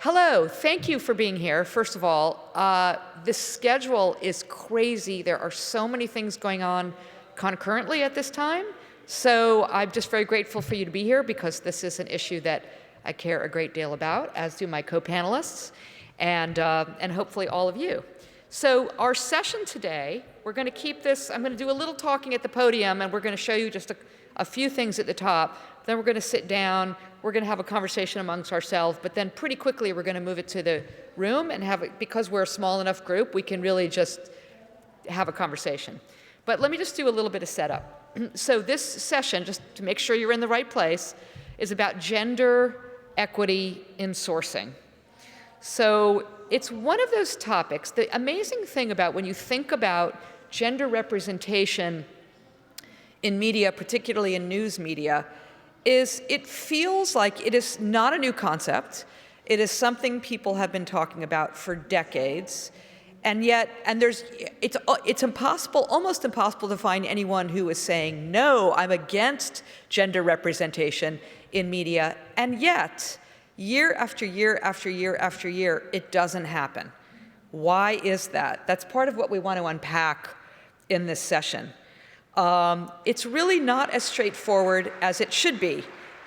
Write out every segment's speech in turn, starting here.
Hello, thank you for being here. First of all, this schedule is crazy. There are so many things going on concurrently at this time. So I'm just very grateful for you to be here because this is an issue that I care a great deal about, as do my co-panelists, and hopefully all of you. So our session today, we're going to keep this, I'm going to do a little talking at the podium, and we're going to show you just a few things at the top. Then we're going to sit down, we're going to have a conversation amongst ourselves, but then pretty quickly we're going to move it to the room and have it, because we're a small enough group, we can really just have a conversation. But let me just do a little bit of setup. So this session, just to make sure you're in the right place, is about gender equity in sourcing. So it's one of those topics. The amazing thing about when you think about gender representation in media, particularly in news media, is it feels like it is not a new concept. It is something people have been talking about for decades. And yet, it's impossible, almost impossible to find anyone who is saying, no, I'm against gender representation in media. And yet, year after year after year after year, it doesn't happen. Why is that? That's part of what we want to unpack in this session. It's really not as straightforward as it should be.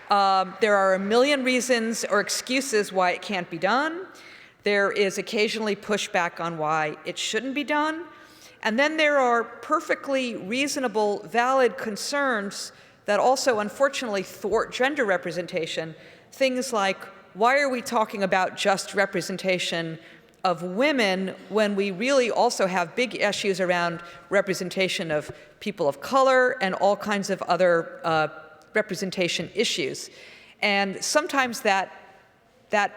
There are a million reasons or excuses why it can't be done. There is occasionally pushback on why it shouldn't be done. And then there are perfectly reasonable, valid concerns that also unfortunately thwart gender representation. Things like, why are we talking about just representation of women when we really also have big issues around representation of people of color and all kinds of other representation issues? And sometimes that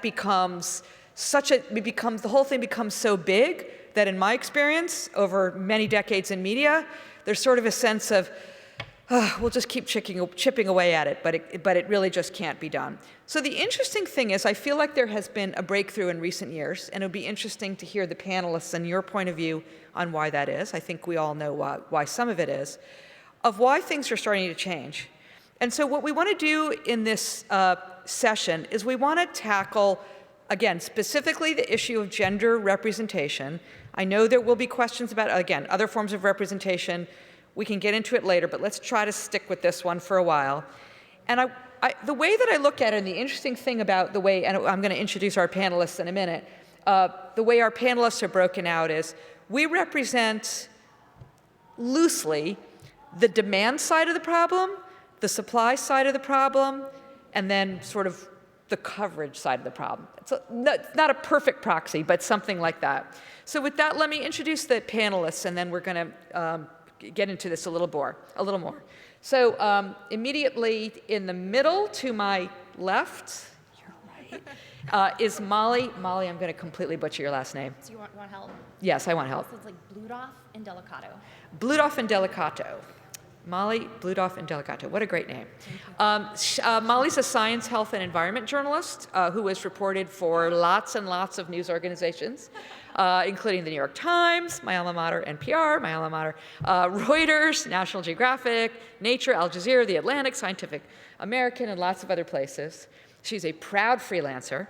becomes the whole thing becomes so big that in my experience, over many decades in media, there's sort of a sense of, we'll just keep chipping away at it, but it really just can't be done. So the interesting thing is, I feel like there has been a breakthrough in recent years, and it'll be interesting to hear the panelists and your point of view on why that is. I think we all know why some of it is, of why things are starting to change. And so what we want to do in this session is we want to tackle, again, specifically the issue of gender representation. I know there will be questions about, again, other forms of representation. We can get into it later, but let's try to stick with this one for a while. And the way that I look at it, and the interesting thing about the way, and I'm going to introduce our panelists in a minute, the way our panelists are broken out is we represent loosely the demand side of the problem, the supply side of the problem, and then sort of the coverage side of the problem. It's not a perfect proxy, but something like that. So with that, let me introduce the panelists, and then we're going to get into this a little more. So immediately in the middle to my left, you're right, is Molly. Molly, I'm going to completely butcher your last name. So you want help? Yes, I want help. So it's like Bludoff and Delicato. Bludoff and Delicato. Molly Bludoff and Delicato. What a great name. Molly's a science, health, and environment journalist who has reported for lots and lots of news organizations, including the New York Times, my alma mater, NPR, my alma mater, Reuters, National Geographic, Nature, Al Jazeera, The Atlantic, Scientific American, and lots of other places. She's a proud freelancer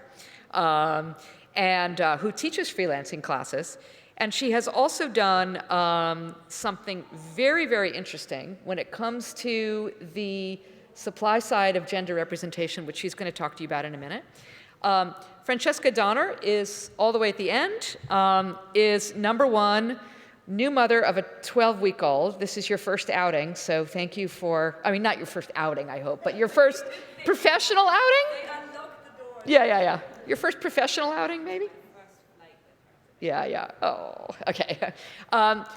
and who teaches freelancing classes. And she has also done something very, very interesting when it comes to the supply side of gender representation, which she's going to talk to you about in a minute. Francesca Donner is all the way at the end, is #1 new mother of a 12-week-old. This is your first outing, so thank you for, I mean, not your first outing, I hope, but your first professional outing? They unlocked the door. Yeah. Your first professional outing, maybe? Yeah. Oh, okay.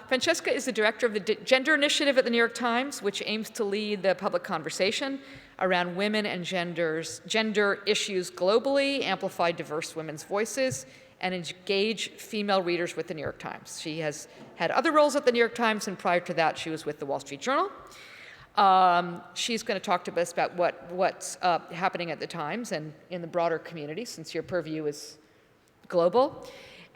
Francesca is the director of the Gender Initiative at the New York Times, which aims to lead the public conversation around women and gender issues globally, amplify diverse women's voices, and engage female readers with the New York Times. She has had other roles at the New York Times, and prior to that, she was with the Wall Street Journal. She's going to talk to us about what's happening at the Times and in the broader community, since your purview is global.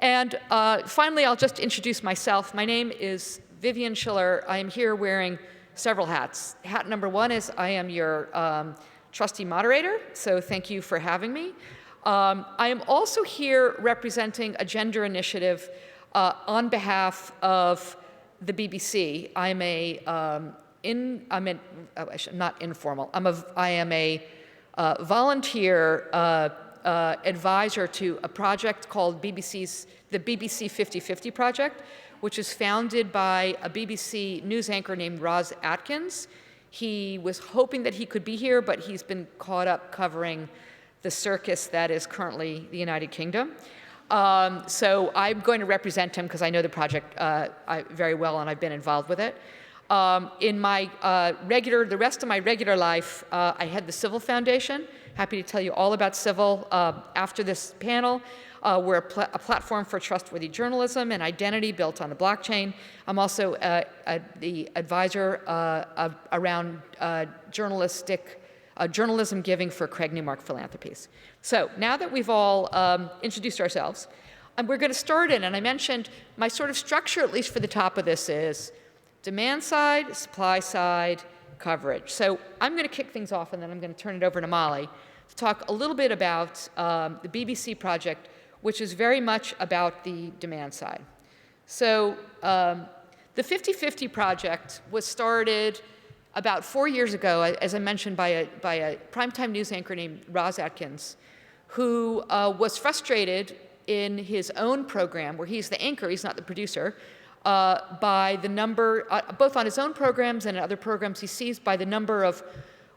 And finally, I'll just introduce myself. My name is Vivian Schiller. I am here wearing several hats. Hat number 1 is I am your trustee moderator, so thank you for having me. I am also here representing a gender initiative on behalf of the BBC. Not informal. I am a volunteer advisor to a project called the BBC 50/50 Project, which is founded by a BBC news anchor named Roz Atkins. He was hoping that he could be here, but he's been caught up covering the circus that is currently the United Kingdom. So I'm going to represent him because I know the project very well and I've been involved with it. In my the rest of my regular life, I head the Civil Foundation. Happy to tell you all about Civil after this panel. We're a platform for trustworthy journalism and identity built on the blockchain. I'm also the advisor around journalism giving for Craig Newmark Philanthropies. So now that we've all introduced ourselves, we're going to start in, and I mentioned my sort of structure, at least for the top of this, is demand side, supply side, coverage. So I'm going to kick things off, and then I'm going to turn it over to Molly to talk a little bit about the BBC project, which is very much about the demand side. So the 50/50 project was started about 4 years ago, as I mentioned, by a primetime news anchor named Roz Atkins, who was frustrated in his own program, where he's the anchor, he's not the producer, by the number, both on his own programs and other programs he sees, by the number of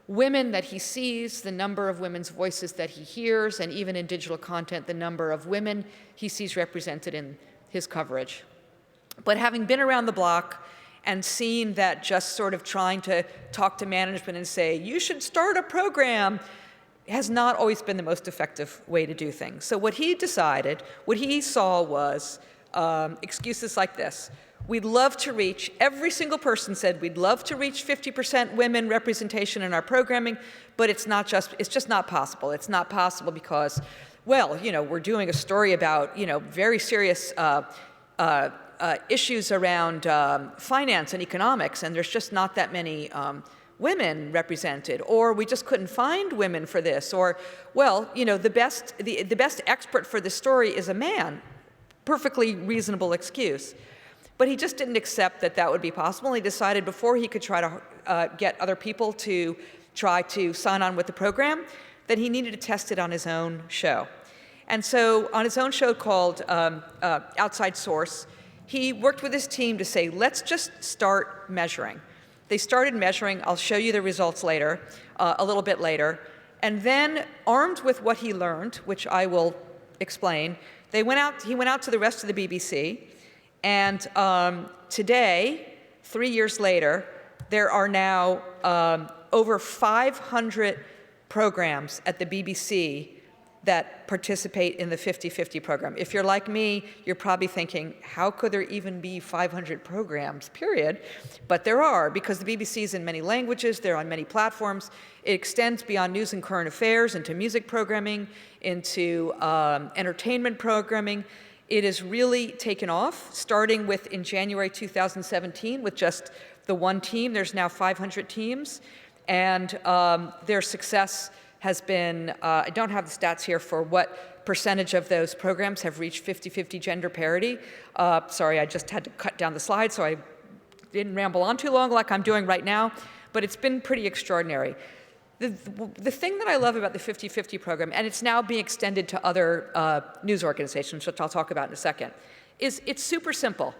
women that he sees, the number of women's voices that he hears, and even in digital content, the number of women he sees represented in his coverage. But having been around the block and seen that just sort of trying to talk to management and say, you should start a program, has not always been the most effective way to do things. So what he decided, what he saw was excuses like this. We'd love to reach, every single person said, we'd love to reach 50% women representation in our programming, but it's just not possible. It's not possible because, well, we're doing a story about, very serious issues around finance and economics, and there's just not that many women represented, or we just couldn't find women for this, or, well, the best expert for this story is a man. Perfectly reasonable excuse. But he just didn't accept that that would be possible. He decided before he could try to get other people to try to sign on with the program, that he needed to test it on his own show. And so on his own show called Outside Source, he worked with his team to say, let's just start measuring. They started measuring. I'll show you the results later, a little bit later. And then, armed with what he learned, which I will explain, he went out to the rest of the BBC, and today, 3 years later, there are now over 500 programs at the BBC that participate in the 50/50 program. If you're like me, you're probably thinking, how could there even be 500 programs, period? But there are, because the BBC is in many languages, they're on many platforms. It extends beyond news and current affairs into music programming, into entertainment programming. It has really taken off, starting with in January 2017 with just the one team. There's now 500 teams, and their success has been, I don't have the stats here for what percentage of those programs have reached 50/50 gender parity. Sorry, I just had to cut down the slide so I didn't ramble on too long like I'm doing right now, but it's been pretty extraordinary. The thing that I love about the 50/50 program, and it's now being extended to other news organizations, which I'll talk about in a second, is it's super simple.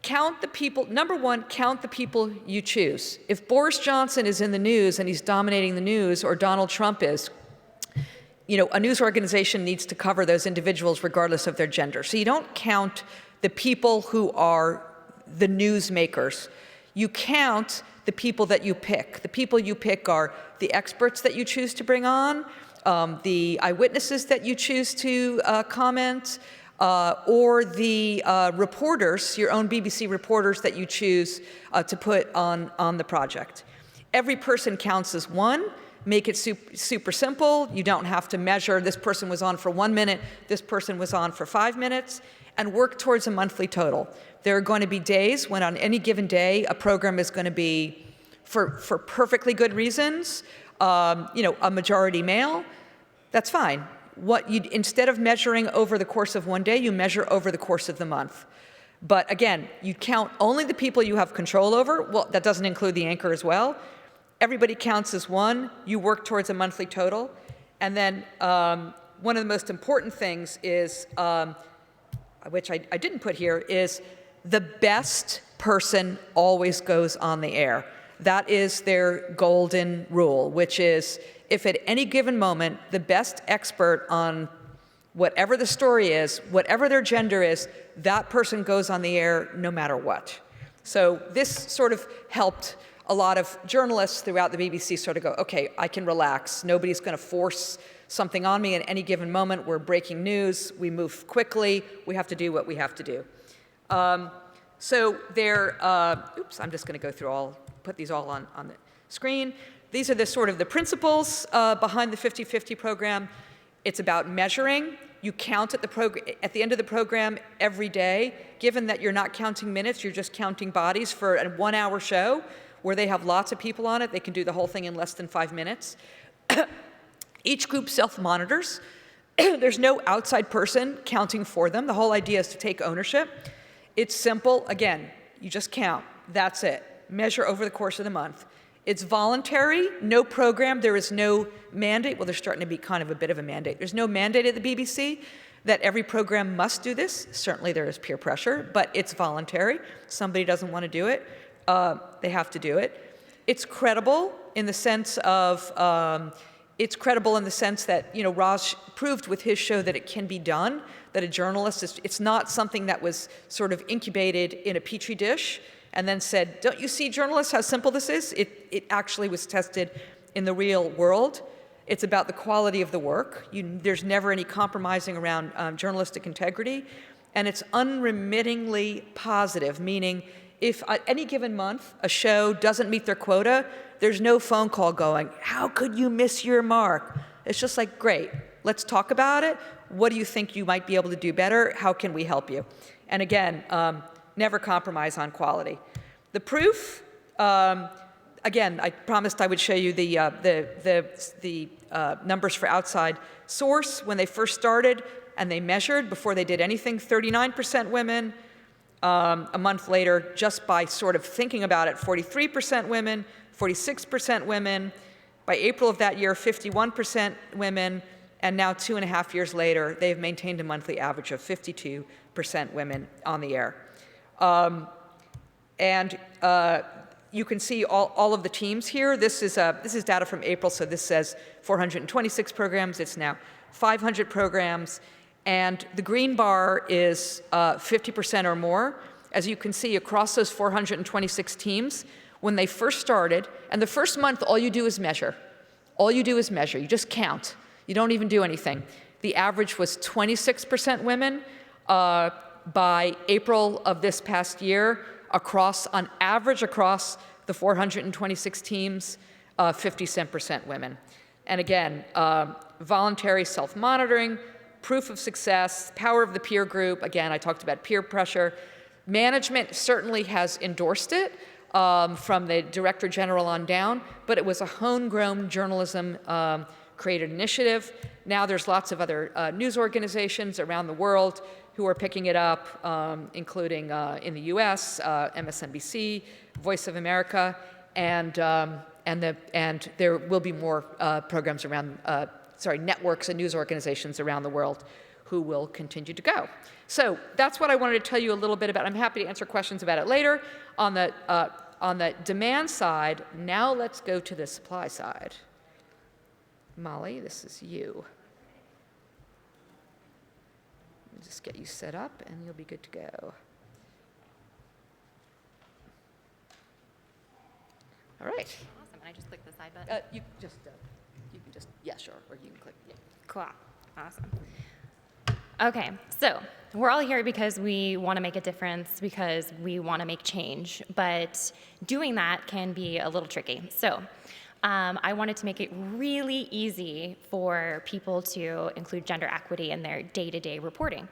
Count the people, number one, count the people you choose. If Boris Johnson is in the news and he's dominating the news, or Donald Trump is, a news organization needs to cover those individuals regardless of their gender. So you don't count the people who are the news makers. You count the people that you pick. The people you pick are the experts that you choose to bring on, the eyewitnesses that you choose to comment, or the reporters, your own BBC reporters that you choose to put on the project. Every person counts as one. Make it super simple. You don't have to measure this person was on for 1 minute, this person was on for 5 minutes, and work towards a monthly total. There are going to be days when on any given day a program is going to be, for perfectly good reasons, a majority male. That's fine. Instead of measuring over the course of one day, you measure over the course of the month. But again, you count only the people you have control over. Well, that doesn't include the anchor as well. Everybody counts as one. You work towards a monthly total. And then one of the most important things is, which I didn't put here, is the best person always goes on the air. That is their golden rule, which is if at any given moment, the best expert on whatever the story is, whatever their gender is, that person goes on the air no matter what. So this sort of helped a lot of journalists throughout the BBC sort of go, okay, I can relax. Nobody's going to force something on me at any given moment. We're breaking news. We move quickly. We have to do what we have to do. So there, oops, I'm just going to go through put these all on the screen. These are the sort of the principles behind the 50-50 program. It's about measuring. You count at the end of the program every day. Given that you're not counting minutes, you're just counting bodies for a 1-hour show where they have lots of people on it. They can do the whole thing in less than 5 minutes. Each group self-monitors. There's no outside person counting for them. The whole idea is to take ownership. It's simple. Again, you just count. That's it. Measure over the course of the month. It's voluntary, no program, there is no mandate. Well, there's starting to be kind of a bit of a mandate. There's no mandate at the BBC that every program must do this. Certainly there is peer pressure, but it's voluntary. Somebody doesn't want to do it, they have to do it. It's credible in the sense of, that, you know, Raj proved with his show that it can be done, that a journalist, it's not something that was sort of incubated in a petri dish and then said, don't you see, journalists, how simple this is? It actually was tested in the real world. It's about the quality of the work. There's never any compromising around journalistic integrity. And it's unremittingly positive, meaning if at any given month a show doesn't meet their quota, there's no phone call going, how could you miss your mark? It's just like, great, let's talk about it. What do you think you might be able to do better? How can we help you? And again, never compromise on quality. The proof, again, I promised I would show you the numbers for outside source. When they first started and they measured before they did anything, 39% women. A month later, just by sort of thinking about it, 43% women, 46% women. By April of that year, 51% women. And now 2.5 years later, they've maintained a monthly average of 52% women on the air. You can see all of the teams here. This is data from April, so this says 426 programs. It's now 500 programs. And the green bar is 50% or more. As you can see, across those 426 teams, when they first started, and the first month, all you do is measure. All you do is measure. You just count. You don't even do anything. The average was 26% women. By April of this past year, on average across the 426 teams, 57% women. And again, voluntary self-monitoring, proof of success, power of the peer group. Again, I talked about peer pressure. Management certainly has endorsed it from the Director General on down, but it was a homegrown journalism created initiative. Now there's lots of other news organizations around the world who are picking it up, including in the US, MSNBC, Voice of America, and there will be more programs around, networks and news organizations around the world who will continue to go. So that's what I wanted to tell you a little bit about. I'm happy to answer questions about it later. On the demand side, now let's go to the supply side. Molly, this is you. Just get you set up and you'll be good to go. All right. Awesome. And I just click the side button? You can just, yeah, sure, or you can click, yeah. Cool. Awesome. Okay, so we're all here because we want to make a difference, because we want to make change, but doing that can be a little tricky. So I wanted to make it really easy for people to include gender equity in their day-to-day reporting.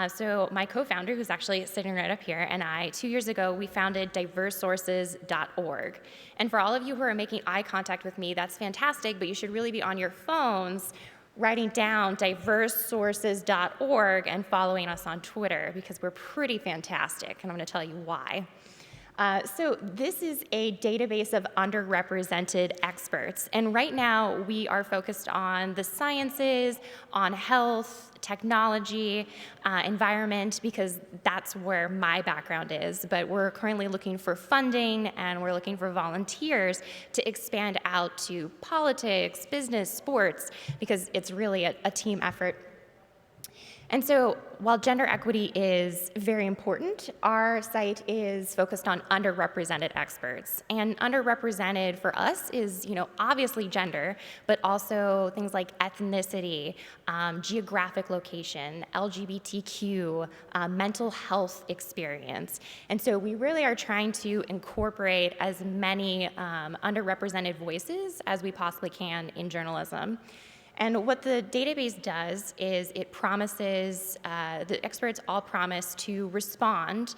So my co-founder, who's actually sitting right up here, and I, 2 years ago, we founded diversesources.org. And for all of you who are making eye contact with me, that's fantastic, but you should really be on your phones writing down diversesources.org and following us on Twitter because we're pretty fantastic, and I'm going to tell you why. So this is a database of underrepresented experts, and right now we are focused on the sciences, on health, technology, environment, because that's where my background is, but we're currently looking for funding and we're looking for volunteers to expand out to politics, business, sports, because it's really a team effort. And so while gender equity is very important, our site is focused on underrepresented experts. And underrepresented for us is, obviously gender, but also things like ethnicity, geographic location, LGBTQ, mental health experience. And so we really are trying to incorporate as many underrepresented voices as we possibly can in journalism. And what the database does is it promises, the experts all promise to respond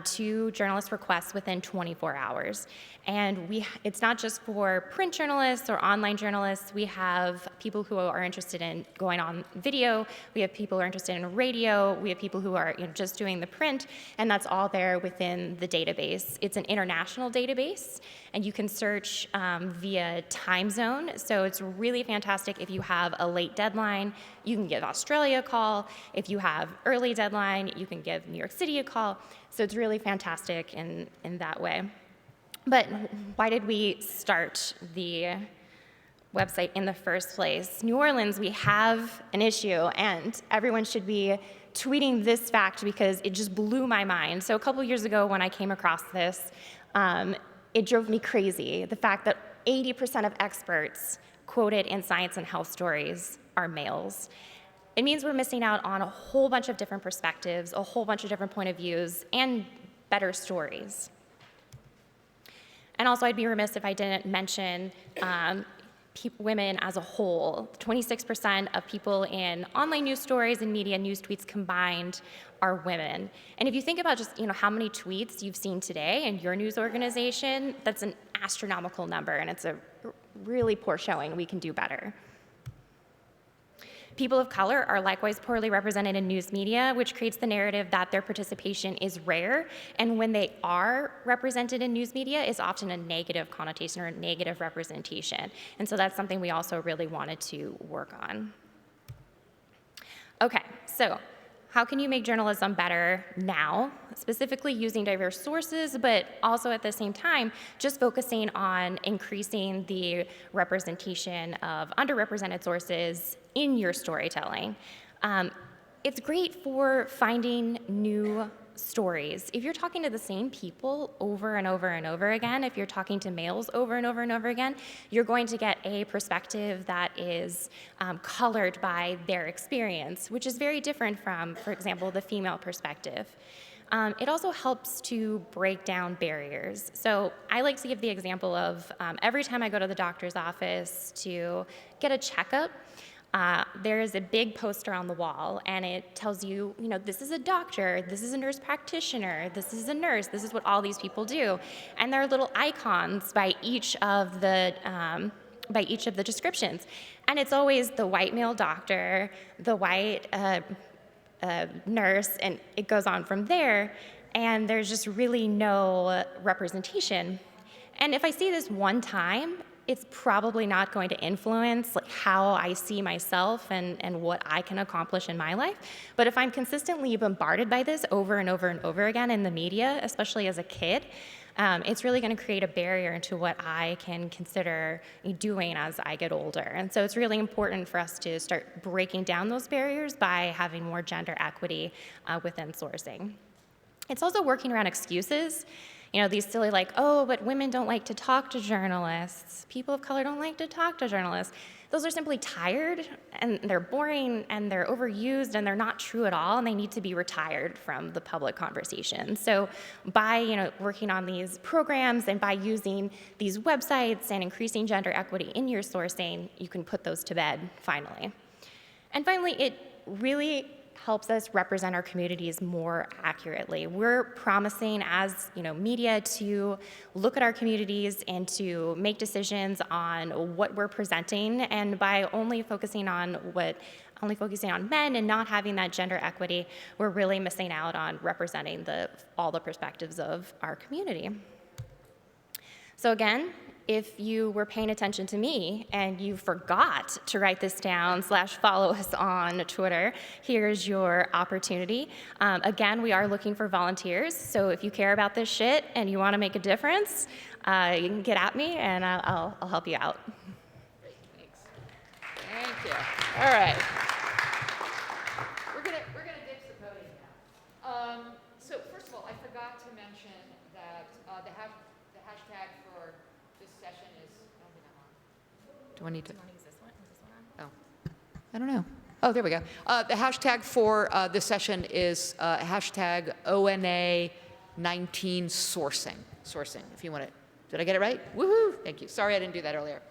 to journalist requests within 24 hours. And it's not just for print journalists or online journalists. We have people who are interested in going on video. We have people who are interested in radio. We have people who are just doing the print, and that's all there within the database. It's an international database, and you can search via time zone. So it's really fantastic if you have a late deadline. You can give Australia a call. If you have early deadline, you can give New York City a call. So it's really fantastic in that way. But why did we start the website in the first place? New Orleans, we have an issue, and everyone should be tweeting this fact because it just blew my mind. So a couple years ago when I came across this, it drove me crazy. The fact that 80% of experts quoted in Science and Health Stories are males. It means we're missing out on a whole bunch of different perspectives, a whole bunch of different point of views, and better stories. And also, I'd be remiss if I didn't mention women as a whole. 26% of people in online news stories and media news tweets combined are women. And if you think about just how many tweets you've seen today in your news organization, that's an astronomical number, and it's a really poor showing. We can do better. People of color are likewise poorly represented in news media, which creates the narrative that their participation is rare, and when they are represented in news media, is often a negative connotation or a negative representation. And so that's something we also really wanted to work on. Okay, so how can you make journalism better now, specifically using diverse sources, but also at the same time, just focusing on increasing the representation of underrepresented sources in your storytelling? It's great for finding new stories. If you're talking to the same people over and over and over again, if you're talking to males over and over and over again, you're going to get a perspective that is colored by their experience, which is very different from, for example, the female perspective. It also helps to break down barriers. So I like to give the example of every time I go to the doctor's office to get a checkup, there is a big poster on the wall, and it tells you, this is a doctor, this is a nurse practitioner, this is a nurse, this is what all these people do. And there are little icons by each of the descriptions. And it's always the white male doctor, the white nurse, and it goes on from there. And there's just really no representation. And if I see this one time, it's probably not going to influence how I see myself and what I can accomplish in my life. But if I'm consistently bombarded by this over and over and over again in the media, especially as a kid, it's really going to create a barrier into what I can consider doing as I get older. And so it's really important for us to start breaking down those barriers by having more gender equity within sourcing. It's also working around excuses. These silly but women don't like to talk to journalists. People of color don't like to talk to journalists. Those are simply tired, and they're boring, and they're overused, and they're not true at all, and they need to be retired from the public conversation. So by working on these programs and by using these websites and increasing gender equity in your sourcing, you can put those to bed, finally. And finally, it really helps us represent our communities more accurately. We're promising as media to look at our communities and to make decisions on what we're presenting, and by only focusing on men and not having that gender equity, we're really missing out on representing all the perspectives of our community. So again, if you were paying attention to me and you forgot to write this down / follow us on Twitter, here's your opportunity. Again, we are looking for volunteers, so if you care about this shit and you want to make a difference, you can get at me and I'll help you out. Great, thanks. Thank you. All right. We're gonna ditch the podium now. So first of all, I forgot to mention that the hashtag for this session is, I don't think I'm on. Do I need to? Is this one on? Oh, I don't know. Oh, there we go. The hashtag for this session is hashtag ONA19 sourcing. Sourcing, if you want to. Did I get it right? Woohoo! Thank you. Sorry I didn't do that earlier.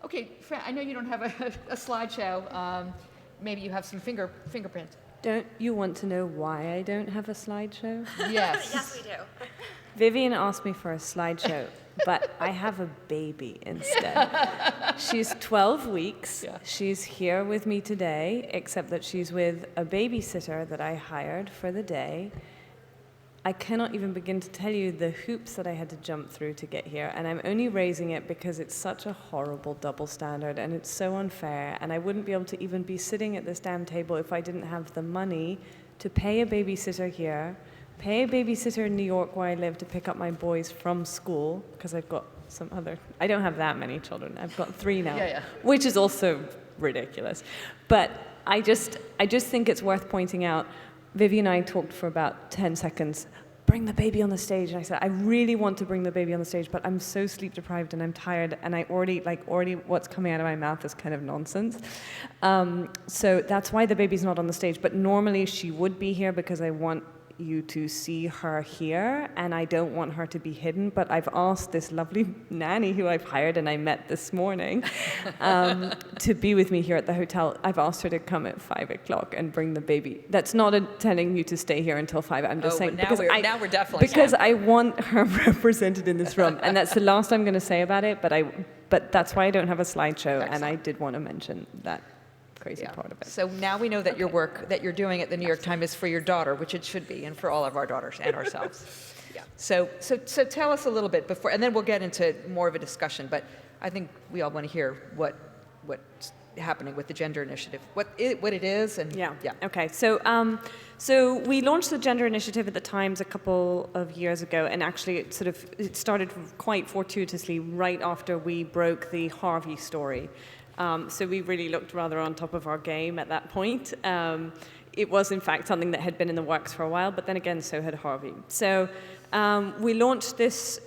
Okay, Fran, I know you don't have a slideshow. Maybe you have some fingerprint. Don't you want to know why I don't have a slideshow? Yes. Yes, we do. Vivian asked me for a slideshow, but I have a baby instead. She's 12 weeks. Yeah. She's here with me today, except that she's with a babysitter that I hired for the day. I cannot even begin to tell you the hoops that I had to jump through to get here, and I'm only raising it because it's such a horrible double standard, and it's so unfair, and I wouldn't be able to even be sitting at this damn table if I didn't have the money to pay a babysitter here, pay a babysitter in New York where I live to pick up my boys from school, because I've got I don't have that many children, I've got 3 now, Yeah. which is also ridiculous. But I just think it's worth pointing out, Vivian and I talked for about 10 seconds, bring the baby on the stage. And I said, I really want to bring the baby on the stage, but I'm so sleep deprived and I'm tired, and I already what's coming out of my mouth is kind of nonsense. So that's why the baby's not on the stage. But normally she would be here because I want you to see her here, and I don't want her to be hidden, but I've asked this lovely nanny who I've hired and I met this morning to be with me here at the hotel. I've asked her to come at 5 o'clock and bring the baby. That's not telling you to stay here until 5. I'm just saying, now we're definitely because I want her represented in this room, and that's the last I'm going to say about it, but that's why I don't have a slideshow. Excellent. And I did want to mention that crazy part of it. So now we know that your work that you're doing at the New York Times is for your daughter, which it should be, and for all of our daughters and ourselves. Yeah. So tell us a little bit before, and then we'll get into more of a discussion. But I think we all want to hear what's happening with the Gender Initiative, what it is, and yeah. Okay. So we launched the Gender Initiative at the Times a couple of years ago, and actually it started quite fortuitously right after we broke the Harvey story. So we really looked rather on top of our game at that point. It was, in fact, something that had been in the works for a while, but then again, so had Harvey. So we launched this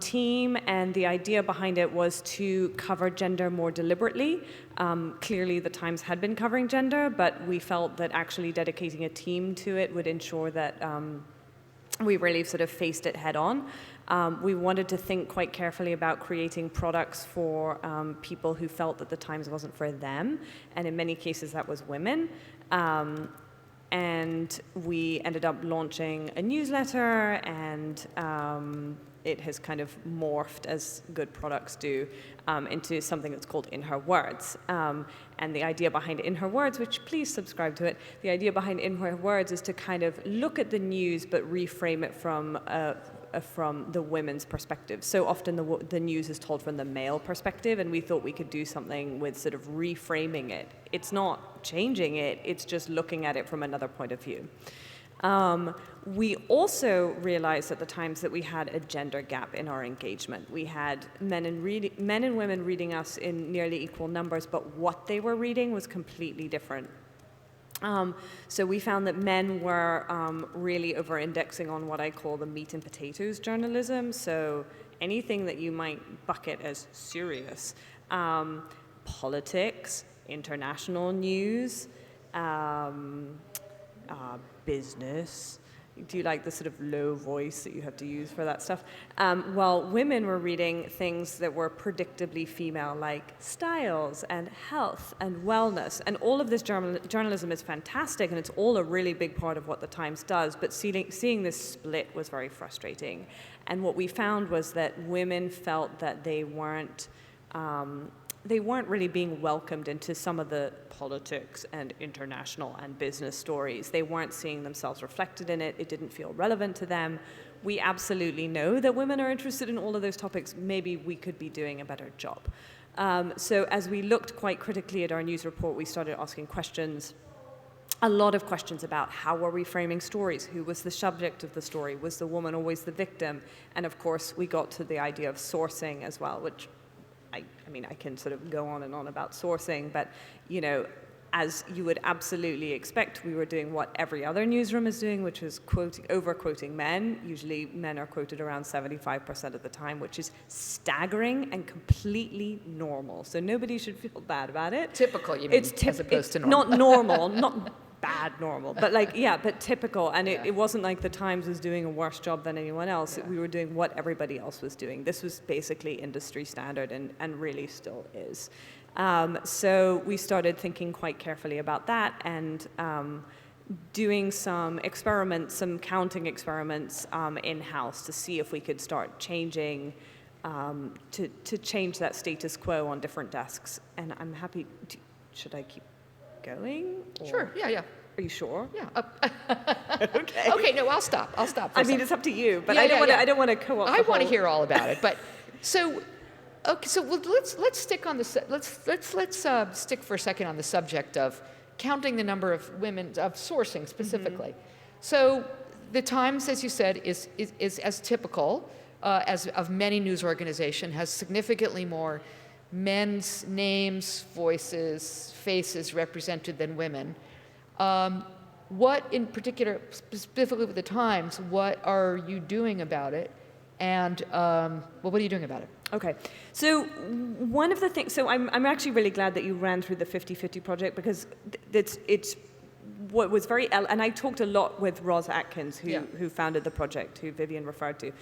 team, and the idea behind it was to cover gender more deliberately. Clearly, the Times had been covering gender, but we felt that actually dedicating a team to it would ensure that we really sort of faced it head on. We wanted to think quite carefully about creating products for people who felt that the Times wasn't for them, and in many cases that was women. And we ended up launching a newsletter, and it has kind of morphed, as good products do, into something that's called In Her Words. And the idea behind In Her Words, which please subscribe to it, the idea behind In Her Words is to kind of look at the news but reframe it from the women's perspective. So often the news is told from the male perspective, and we thought we could do something with sort of reframing it. It's not changing it, it's just looking at it from another point of view. We also realized at the Times that we had a gender gap in our engagement. We had men and women reading us in nearly equal numbers, but what they were reading was completely different. So we found that men were really over-indexing on what I call the meat and potatoes journalism. So anything that you might bucket as serious, politics, international news, business, do you like the sort of low voice that you have to use for that stuff? While women were reading things that were predictably female, like styles and health and wellness. And all of this journalism is fantastic, and it's all a really big part of what the Times does. But seeing this split was very frustrating. And what we found was that women felt that they weren't really being welcomed into some of the politics and international and business stories. They weren't seeing themselves reflected in it. It didn't feel relevant to them. We absolutely know that women are interested in all of those topics. Maybe we could be doing a better job. So as we looked quite critically at our news report, we started asking questions. A lot of questions about how are we framing stories? Who was the subject of the story? Was the woman always the victim? And of course, we got to the idea of sourcing as well, which I mean, I can sort of go on and on about sourcing, but, as you would absolutely expect, we were doing what every other newsroom is doing, which is over-quoting men. Usually men are quoted around 75% of the time, which is staggering and completely normal. So nobody should feel bad about it. Typical, you mean, as opposed to normal. Not normal, not bad normal, but but typical. And it wasn't like the Times was doing a worse job than anyone else. Yeah. We were doing what everybody else was doing. This was basically industry standard and really still is. So we started thinking quite carefully about that and doing some experiments, some counting experiments in-house to see if we could start changing, to change that status quo on different desks. And I'm happy to, should I keep going? Sure, yeah. Are you sure? Yeah. Okay. Okay, no, I'll stop. I mean, it's up to you, but Yeah, I don't want to co-opt. I want to hear all about it, but so. Okay, so let's stick on the let's stick for a second on the subject of counting the number of women of sourcing specifically. Mm-hmm. So the Times, as you said, is as typical as of many news organizations, has significantly more men's names, voices, faces represented than women. What in particular, specifically with the Times, what are you doing about it? And what are you doing about it? Okay, so one of the things, so I'm actually really glad that you ran through the 50/50 project, because it's what was very, and I talked a lot with Ros Atkins, who founded the project, who Vivian referred to.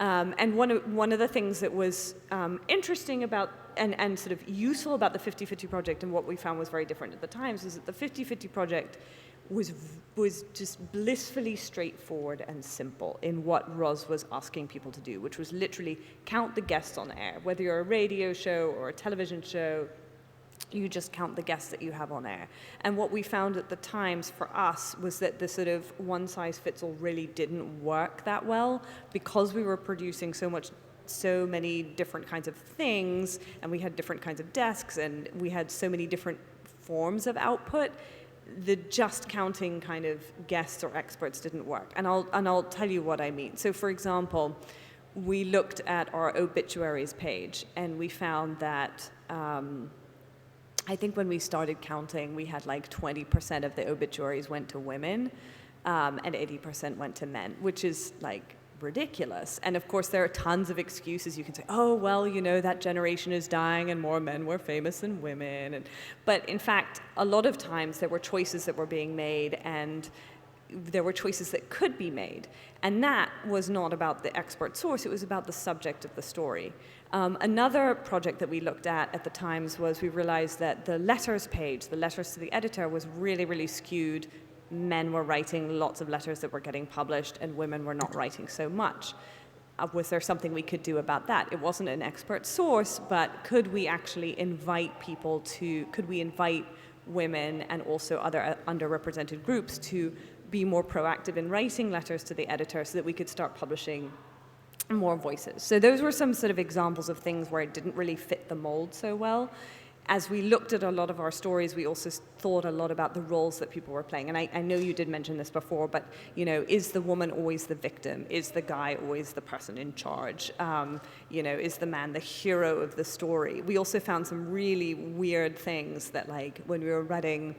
And one of the things that was interesting about and sort of useful about the 50/50 project, and what we found was very different at the Times, is that the 50/50 project was just blissfully straightforward and simple in what Ros was asking people to do, which was literally count the guests on air. Whether you're a radio show or a television show, you just count the guests that you have on air. And what we found at the Times for us was that the sort of one-size-fits-all really didn't work that well, because we were producing so many different kinds of things, and we had different kinds of desks, and we had so many different forms of output. The just counting kind of guests or experts didn't work. And I'll tell you what I mean. So for example, we looked at our obituaries page, and we found that I think when we started counting, we had like 20% of the obituaries went to women, and 80% went to men, which is like ridiculous. And of course, there are tons of excuses. You can say, oh, well, that generation is dying and more men were famous than women. But in fact, a lot of times there were choices that were being made, and there were choices that could be made. And that was not about the expert source, it was about the subject of the story. Another project that we looked at the Times was we realized that the letters page, the letters to the editor, was really, really skewed. Men were writing lots of letters that were getting published, and women were not writing so much. Was there something we could do about that? It wasn't an expert source, but could we actually invite women and also other underrepresented groups to be more proactive in writing letters to the editor so that we could start publishing more voices? So those were some sort of examples of things where it didn't really fit the mold so well. As we looked at a lot of our stories, we also thought a lot about the roles that people were playing. And I know you did mention this before, but, is the woman always the victim? Is the guy always the person in charge? Is the man the hero of the story? We also found some really weird things that, like, when we were reading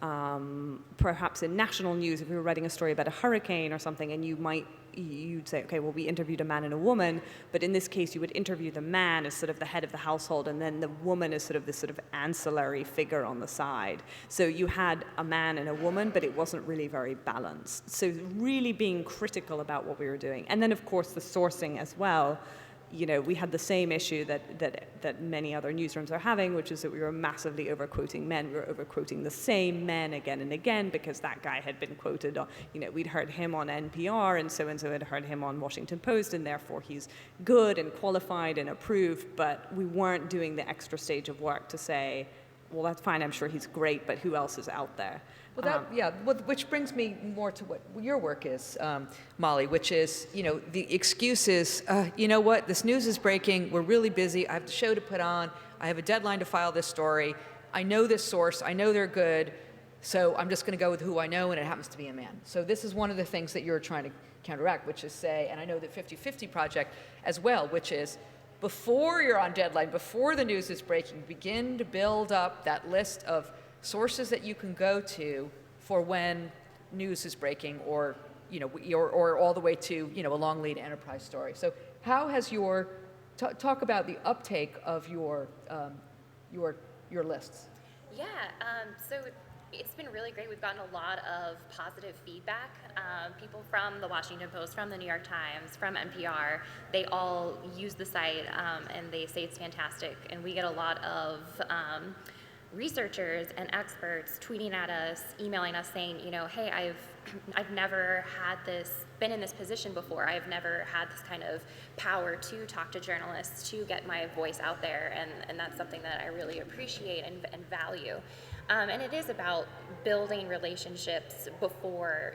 perhaps in national news, if we were writing a story about a hurricane or something, and you'd say, okay, well, we interviewed a man and a woman, but in this case, you would interview the man as sort of the head of the household, and then the woman is sort of this sort of ancillary figure on the side. So you had a man and a woman, but it wasn't really very balanced. So really being critical about what we were doing. And then, of course, the sourcing as well. You know, we had the same issue that many other newsrooms are having, which is that we were massively overquoting men. We were overquoting the same men again and again because that guy had been quoted on, you know, we'd heard him on NPR and so had heard him on Washington Post, and therefore he's good and qualified and approved, but we weren't doing the extra stage of work to say, well, that's fine, I'm sure he's great, but who else is out there? Well, which brings me more to what your work is, Molly, which is, you know, the excuse is, you know what, this news is breaking, we're really busy, I have a show to put on, I have a deadline to file this story, I know this source, I know they're good, so I'm just going to go with who I know, and it happens to be a man. So this is one of the things that you're trying to counteract, which is say, and I know that 50/50 Project as well, which is, before you're on deadline, before the news is breaking, begin to build up that list of sources that you can go to for when news is breaking, or, you know, or all the way to, you know, a long lead enterprise story. So how has your, talk about the uptake of your lists? Yeah, so it's been really great. We've gotten a lot of positive feedback. People from the Washington Post, from the New York Times, from NPR, they all use the site and they say it's fantastic. And we get a lot of researchers and experts tweeting at us, emailing us saying, you know, hey, I've never been in this position before. I've never had this kind of power to talk to journalists, to get my voice out there, and that's something that I really appreciate and value. And it is about building relationships before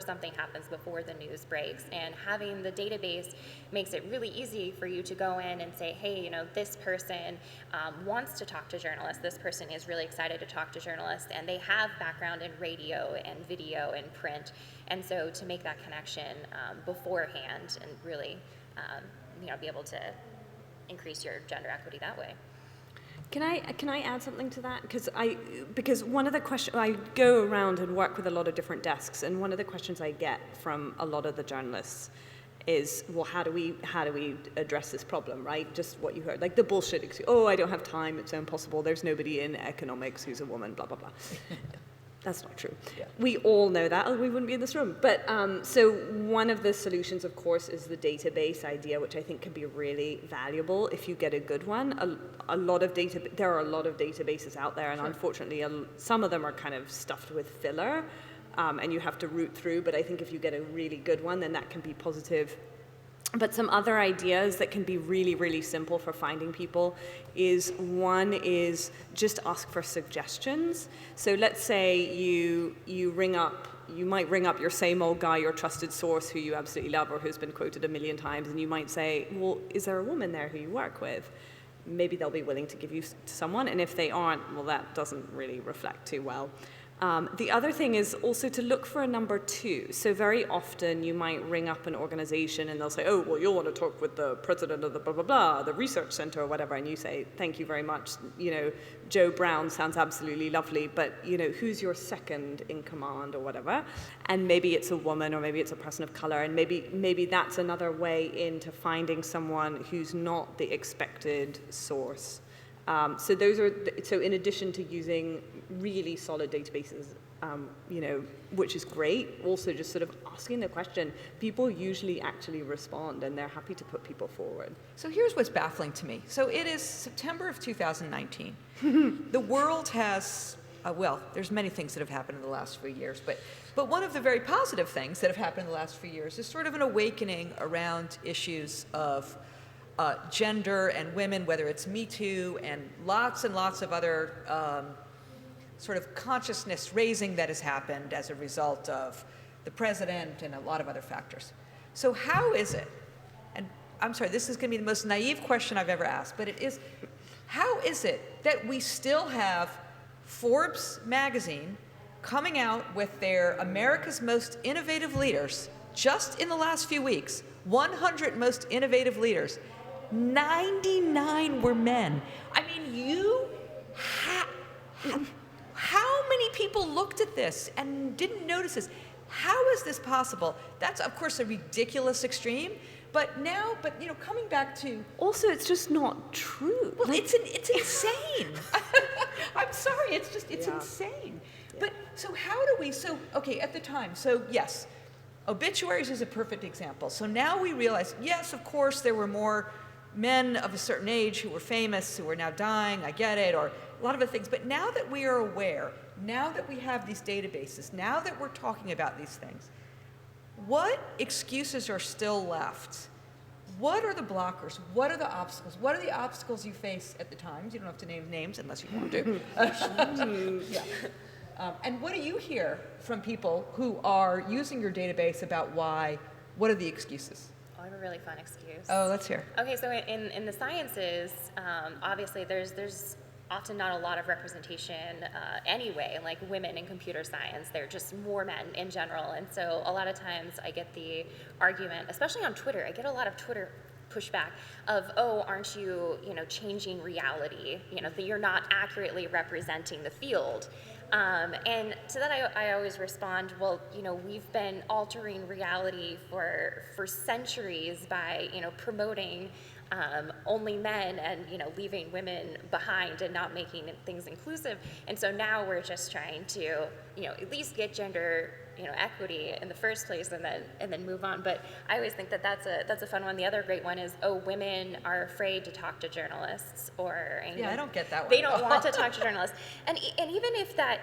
something happens, before the news breaks. And having the database makes it really easy for you to go in and say, hey, you know, this person wants to talk to journalists. This person is really excited to talk to journalists, and they have background in radio and video and print. And so to make that connection beforehand and really, be able to increase your gender equity that way. Can I add something to that? Because one of the questions, I go around and work with a lot of different desks, and one of the questions I get from a lot of the journalists is, well, how do we address this problem, right? Just what you heard, like the bullshit excuse, oh, I don't have time, it's so impossible, there's nobody in economics who's a woman, blah, blah, blah. That's not true. Yeah. We all know that, or we wouldn't be in this room. But so one of the solutions, of course, is the database idea, which I think can be really valuable if you get a good one. There are a lot of databases out there, and sure, unfortunately, some of them are kind of stuffed with filler, and you have to root through. But I think if you get a really good one, then that can be positive. But some other ideas that can be really, really simple for finding people is, one is just ask for suggestions. So let's say you might ring up your same old guy, your trusted source who you absolutely love or who's been quoted 1 million times, and you might say, well, is there a woman there who you work with? Maybe they'll be willing to give you to someone, and if they aren't, well, that doesn't really reflect too well. The other thing is also to look for a number 2. So very often you might ring up an organization and they'll say, oh, well, you'll want to talk with the president of the blah, blah, blah, the research center or whatever. And you say, thank you very much. You know, Joe Brown sounds absolutely lovely, but, you know, who's your second in command or whatever? And maybe it's a woman or maybe it's a person of color. And maybe that's another way into finding someone who's not the expected source. So in addition to using really solid databases, which is great, also just sort of asking the question, people usually actually respond and they're happy to put people forward. So here's what's baffling to me. So it is September of 2019. The world has, there's many things that have happened in the last few years, but one of the very positive things that have happened in the last few years is sort of an awakening around issues of gender and women, whether it's Me Too and lots of other sort of consciousness raising that has happened as a result of the president and a lot of other factors. So how is it, and I'm sorry, this is going to be the most naive question I've ever asked, but it is, how is it that we still have Forbes magazine coming out with their America's Most Innovative Leaders just in the last few weeks, 100 most innovative leaders, 99 were men. I mean, how many people looked at this and didn't notice this? How is this possible? That's, of course, a ridiculous extreme. But now, coming back to... Also, it's just not true. Well, it's insane. I'm sorry, it's insane. Yeah. But so how do we, okay, at the time, yes, obituaries is a perfect example. So now we realize, yes, of course, there were more men of a certain age who were famous, who are now dying, I get it, or a lot of other things. But now that we are aware, now that we have these databases, now that we're talking about these things, what excuses are still left? What are the blockers? What are the obstacles? What are the obstacles you face at the Times? You don't have to name names unless you want to. Yeah. And what do you hear from people who are using your database about why? What are the excuses? Oh, I have a really fun excuse. Oh, let's hear. Okay, so in the sciences, obviously there's often not a lot of representation anyway, like women in computer science. They're just more men in general. And so a lot of times I get the argument, especially on Twitter, I get a lot of Twitter pushback of, oh, aren't you, changing reality? That you're not accurately representing the field. And to that I always respond, well, we've been altering reality for centuries by, promoting only men and leaving women behind and not making things inclusive. And so now we're just trying to at least get gender equity in the first place and then move on. But I always think that that's a fun one. The other great one is, oh, women are afraid to talk to journalists, or I don't get that one. They don't want to talk to journalists. And even if that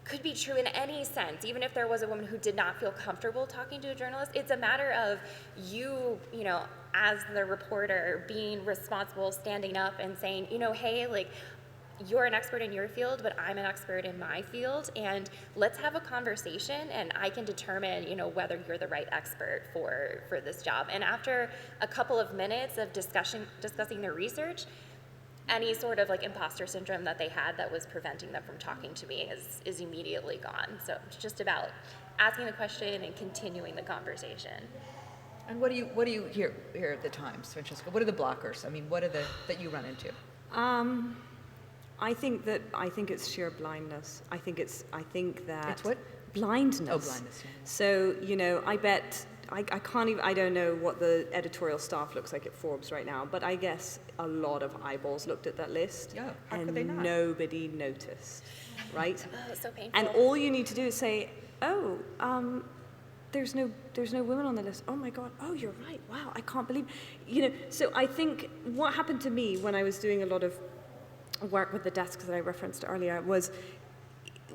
could be true in any sense, even if there was a woman who did not feel comfortable talking to a journalist, it's a matter of you as the reporter being responsible, standing up and saying, hey, like, you're an expert in your field, but I'm an expert in my field, and let's have a conversation, and I can determine, whether you're the right expert for this job. And after a couple of minutes of discussing their research, any sort of like imposter syndrome that they had that was preventing them from talking to me is immediately gone. So it's just about asking the question and continuing the conversation. And what do you hear at the Times, Francesca? What are the blockers? I mean, what are that you run into? I think it's sheer blindness. I think that it's what? Blindness. Oh, blindness. Yeah. So I bet I can't even. I don't know what the editorial staff looks like at Forbes right now, but I guess a lot of eyeballs looked at that list. Yeah. How and could they not? Nobody noticed, right? Oh, it's so painful. And all you need to do is say, oh, there's no women on the list. Oh my God. Oh, you're right. Wow. I can't believe. So I think what happened to me when I was doing a lot of work with the desks that I referenced earlier was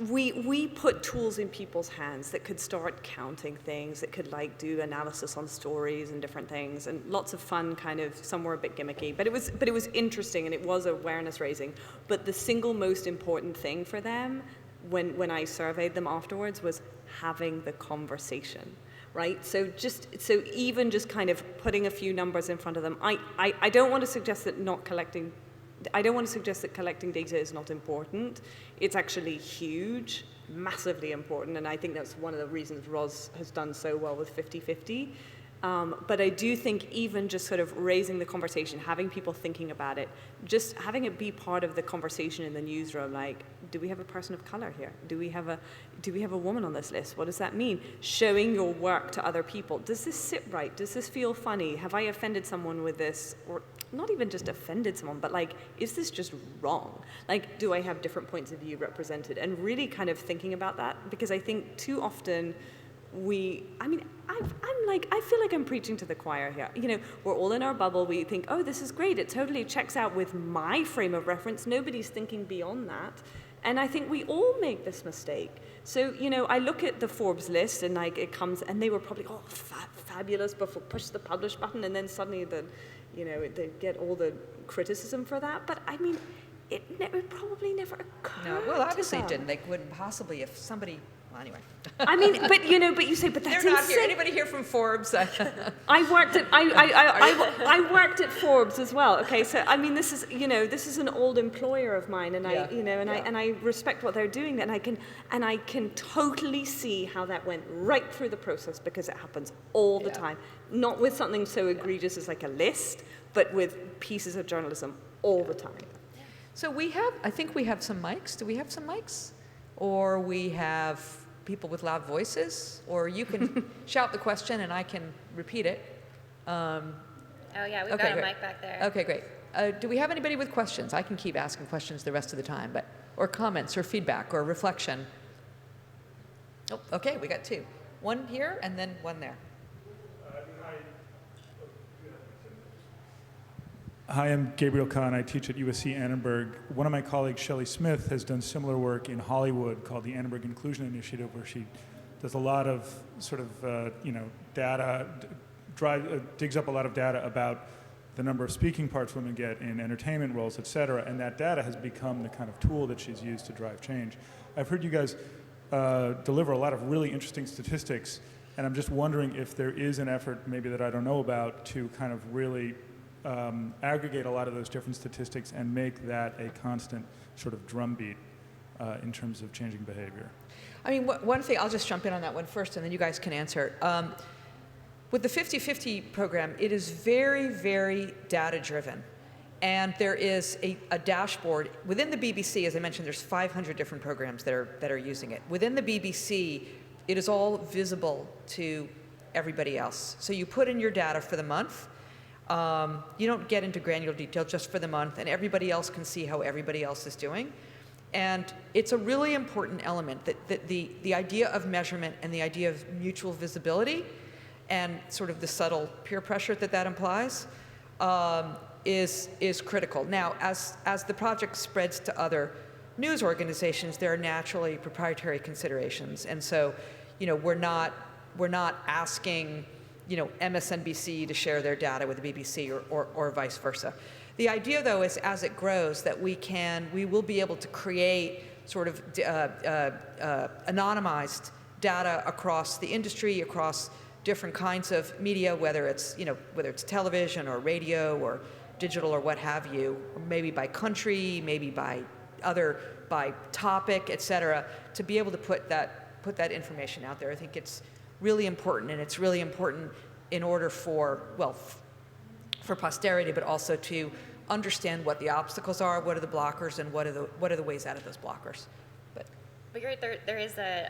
we put tools in people's hands that could start counting things, that could do analysis on stories and different things, and lots of fun, kind of, some were a bit gimmicky, but it was interesting and it was awareness raising. But the single most important thing for them when I surveyed them afterwards was having the conversation. Right? So even just kind of putting a few numbers in front of them. I don't want to suggest that collecting data is not important. It's actually huge, massively important, and I think that's one of the reasons Roz has done so well with 50/50. But I do think even just sort of raising the conversation, having people thinking about it, just having it be part of the conversation in the newsroom, like, do we have a person of color here? Do we have a woman on this list? What does that mean? Showing your work to other people. Does this sit right? Does this feel funny? Have I offended someone with this? Or not even just offended someone, but is this just wrong? Do I have different points of view represented? And really kind of thinking about that, because I think too often I feel like I'm preaching to the choir here. We're all in our bubble. We think, oh, this is great. It totally checks out with my frame of reference. Nobody's thinking beyond that. And I think we all make this mistake. So, I look at the Forbes list and it comes, and they were probably, oh, fabulous, before push the publish button, and then suddenly they get all the criticism for that. But I mean, it probably never occurred. No, well, obviously to it them. didn't. They wouldn't possibly if somebody. Well, anyway. I mean, but you say, but that's They're not insane. here. Anybody here from Forbes? I worked at Forbes as well. Okay, so I mean, this is an old employer of mine, and I respect what they're doing, and I can totally see how that went right through the process, because it happens all the time. Not with something so egregious as a list, but with pieces of journalism all the time. So I think we have some mics. Do we have some mics? or we have people with loud voices, or you can shout the question and I can repeat it. Oh yeah, we've Okay, got a great. mic back there. Okay, great. Do we have anybody with questions? I can keep asking questions the rest of the time, or comments, or feedback, or reflection. Oh, okay, we got two. One here and then one there. Hi, I'm Gabriel Kahn. I teach at USC Annenberg. One of my colleagues, Shelley Smith, has done similar work in Hollywood called the Annenberg Inclusion Initiative, where she does a lot of sort of, data, digs up a lot of data about the number of speaking parts women get in entertainment roles, et cetera, and that data has become the kind of tool that she's used to drive change. I've heard you guys deliver a lot of really interesting statistics, and I'm just wondering if there is an effort, maybe that I don't know about, to kind of really aggregate a lot of those different statistics and make that a constant sort of drumbeat in terms of changing behavior. I mean, one thing, I'll just jump in on that one first, and then you guys can answer. With the 50-50 program, it is very, very data-driven. And there is a dashboard. Within the BBC, as I mentioned, there's 500 different programs that are using it. Within the BBC, it is all visible to everybody else. So you put in your data for the month. You don't get into granular detail, just for the month, and everybody else can see how everybody else is doing. And it's a really important element that the idea of measurement and the idea of mutual visibility and sort of the subtle peer pressure that implies is critical. Now, as the project spreads to other news organizations, there are naturally proprietary considerations. And so, we're not asking MSNBC to share their data with the BBC or vice versa. The idea, though, is as it grows that we will be able to create sort of anonymized data across the industry, across different kinds of media, whether it's television or radio or digital or what have you, or maybe by country, maybe by topic, et cetera, to be able to put that information out there. I think it's really important, and it's really important in order for posterity, but also to understand what the obstacles are, what are the blockers, and what are the ways out of those blockers. But you're right,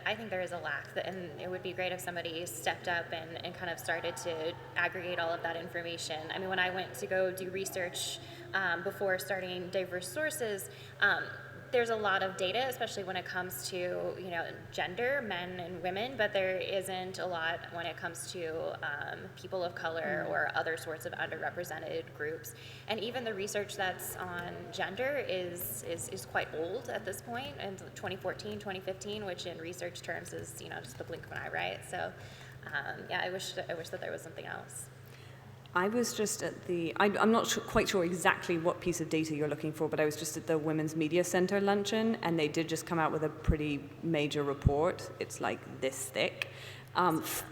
I think there is a lack, and it would be great if somebody stepped up and kind of started to aggregate all of that information. I mean, when I went to go do research before starting Diverse Sources, there's a lot of data, especially when it comes to gender, men and women, but there isn't a lot when it comes to people of color or other sorts of underrepresented groups. And even the research that's on gender is quite old at this point, in 2014, 2015, which in research terms is just the blink of an eye, right? So I wish that there was something else. I was just at I'm not quite sure exactly what piece of data you're looking for, but I was just at the Women's Media Center luncheon, and they did just come out with a pretty major report. It's like this thick,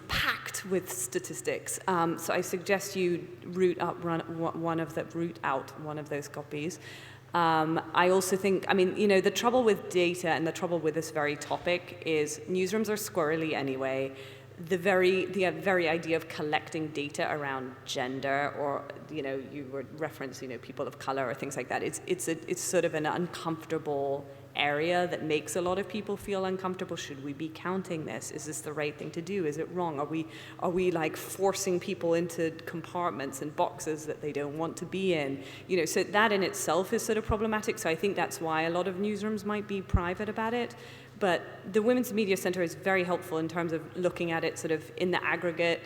packed with statistics. So I suggest you root out one of those copies. I also think, the trouble with data and the trouble with this very topic is newsrooms are squirrely anyway. The very idea of collecting data around gender, or you were referencing people of color or things like that. It's sort of an uncomfortable area that makes a lot of people feel uncomfortable. Should we be counting this? Is this the right thing to do? Is it wrong? Are we like forcing people into compartments and boxes that they don't want to be in? So that in itself is sort of problematic. So I think that's why a lot of newsrooms might be private about it. But the Women's Media Center is very helpful in terms of looking at it sort of in the aggregate,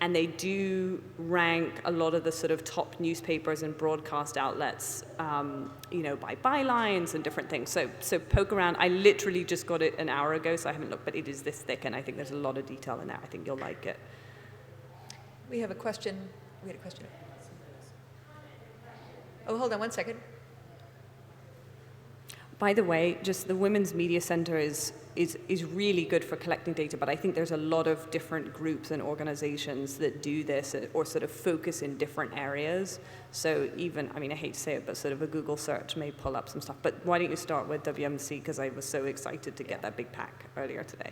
and they do rank a lot of the sort of top newspapers and broadcast outlets, by bylines and different things. So poke around. I literally just got it an hour ago, so I haven't looked, but it is this thick, and I think there's a lot of detail in there. I think you'll like it. We have a question. We had a question. Oh, hold on one second. By the way, just the Women's Media Center is really good for collecting data, but I think there's a lot of different groups and organizations that do this or sort of focus in different areas. So even, I hate to say it, but sort of a Google search may pull up some stuff. But why don't you start with WMC, because I was so excited to get that big pack earlier today.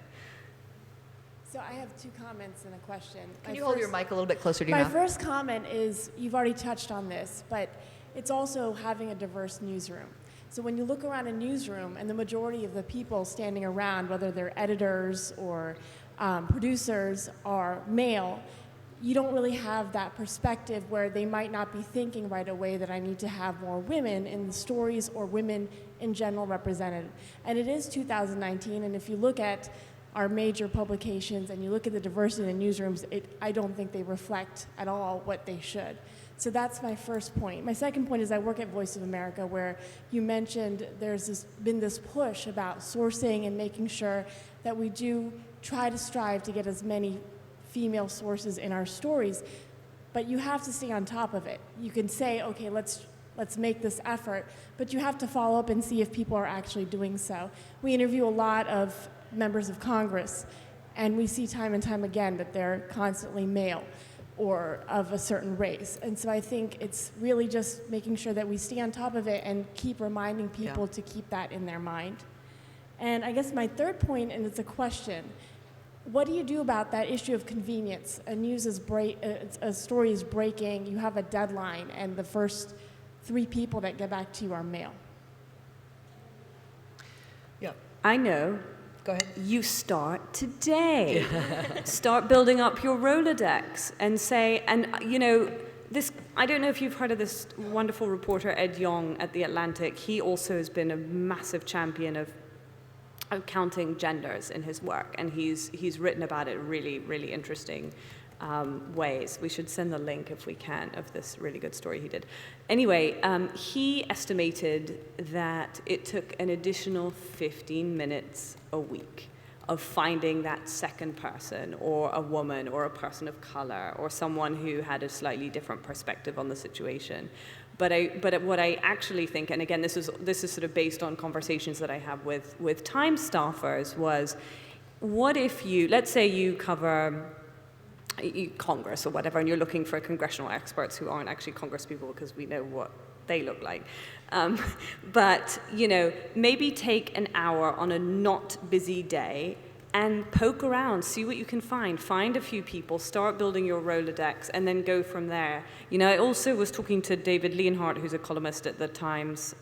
So I have two comments and a question. Can you hold your mic a little bit closer to your mouth? mouth? My first comment is, you've already touched on this, but it's also having a diverse newsroom. So when you look around a newsroom and the majority of the people standing around, whether they're editors or producers, are male, you don't really have that perspective where they might not be thinking right away that I need to have more women in the stories or women in general represented. And it is 2019, and if you look at our major publications and you look at the diversity in the newsrooms, I don't think they reflect at all what they should. So that's my first point. My second point is I work at Voice of America, where you mentioned there's been this push about sourcing and making sure that we do try to strive to get as many female sources in our stories, but you have to stay on top of it. You can say, okay, let's make this effort, but you have to follow up and see if people are actually doing so. We interview a lot of members of Congress, and we see time and time again that they're constantly male or of a certain race. And so I think it's really just making sure that we stay on top of it and keep reminding people to keep that in their mind. And I guess my third point, and it's a question, what do you do about that issue of convenience? A story is breaking, you have a deadline, and the first 3 people that get back to you are male. Yeah. I know. Go ahead. You start today. Start building up your Rolodex and say, and you know, this, I don't know if you've heard of this wonderful reporter, Ed Yong at The Atlantic. He also has been a massive champion of counting genders in his work, and he's written about it really, really interesting ways. We should send the link if we can of this really good story he did. Anyway, he estimated that it took an additional 15 minutes a week of finding that second person, or a woman, or a person of color, or someone who had a slightly different perspective on the situation. But what I actually think, and again, this is sort of based on conversations that I have with Time staffers, was, what if let's say you cover Congress or whatever, and you're looking for congressional experts who aren't actually Congress people, because we know what they look like. But, you know, maybe take an hour on a not busy day and poke around, see what you can find a few people, start building your Rolodex, and then go from there. You know, I also was talking to David Leonhardt, who's a columnist at the Times.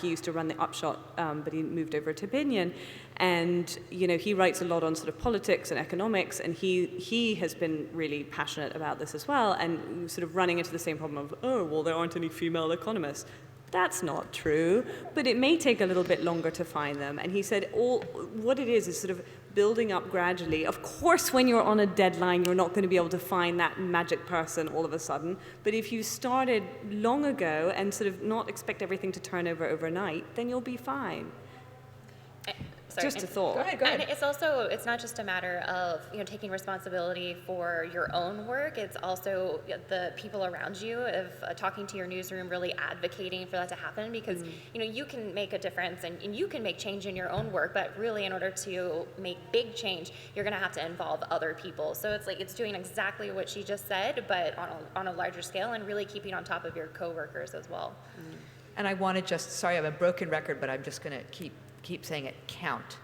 He used to run the Upshot, but he moved over to Opinion. And, you know, he writes a lot on sort of politics and economics, and he has been really passionate about this as well, and sort of running into the same problem of, oh, well, there aren't any female economists. That's not true, but it may take a little bit longer to find them. And he said what it is sort of building up gradually. Of course, when you're on a deadline, you're not going to be able to find that magic person all of a sudden. But if you started long ago and sort of not expect everything to turn over overnight, then you'll be fine. Sorry. Just a thought. Go ahead. And it's not just a matter of, you know, taking responsibility for your own work. It's also the people around you, of talking to your newsroom, really advocating for that to happen, because you know, you can make a difference and you can make change in your own work, but really in order to make big change, you're going to have to involve other people. So it's like, it's doing exactly what she just said, but on a larger scale, and really keeping on top of your coworkers as well. And I want to sorry, I'm a broken record, but I'm just going to keep saying it, count.